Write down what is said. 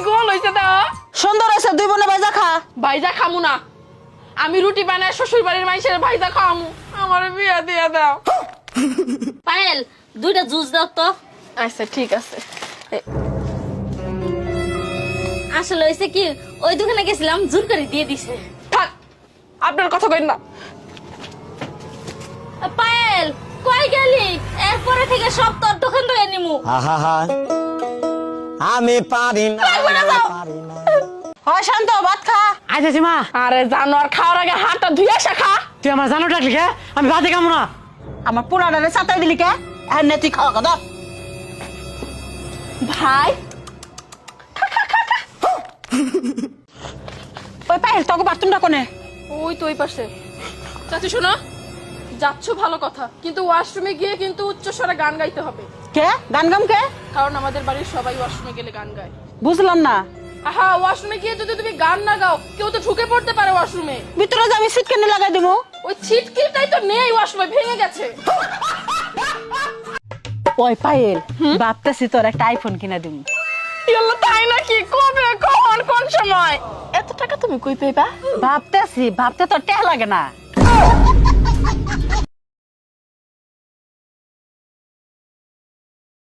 গোল হইছে দাও সুন্দর আছে দুই বোনে ভাইজা খা ভাইজা খামু না আমি রুটি বানায় শ্বশুর বাড়ির মাইসের ভাইজা খাওয়ামু আমার বিয়া দিয়া দাও পায়েল দুইটা জুস দাও তো। আচ্ছা ঠিক আছে আসলে হয়েছে কি ওই দোকানে গেছিলাম জোর করে দিয়ে দিছে। থাক আপনার কথা কইন না পায়েল কই গেলি? এরপরে থেকে সব তোর দোকান থেকে নিমু। আহা আমি পারি না পারি না হয় শান্ত ভাত খা আচ্ছা সীমা আরে জানোয়ার খাওয়ার আগে হাতটা ধুয়ে আসা খা তুই আমার জানো ডাকলি কে? আমি ভাতে খাবো না। আমার পুরাটারে সাতাই দিলি কে আর নে তুই খাওয়া কথা ভাই ওই পায়েল তোকে বাথরুমটা কোনে ওই তো ওই পাশে চাচি শোনো যাচ্ছ ভালো কথা কিন্তু ওয়াশরুমে গিয়ে কিন্তু উচ্চস্বরে গান গাইতে হবে কে গান গাম কে কারণ আমাদের বাড়ির সবাই ওয়াশরুমে গেলে গান গায় বুঝলাম না আহা ওয়াশরুমে গিয়ে যদি তুমি গান না গাও কেউ তো ঢুকে পড়তে পারে ওয়াশরুমে ভিতরে যে আমি সিট কেনে লাগাই দেবো ওই ছিটকিটাই তো নেই ওয়াশরুমে ভেঙে গেছে ওই পায়েল ভাবতেছি তোর একটা আইফোন কিনা দিব ইয়াল্লা তাই নাকি কবে কখন কোন সময় এত টাকা তুমি কই পেবা ভাবতেছি ভাবতে তোর টেহ লাগে না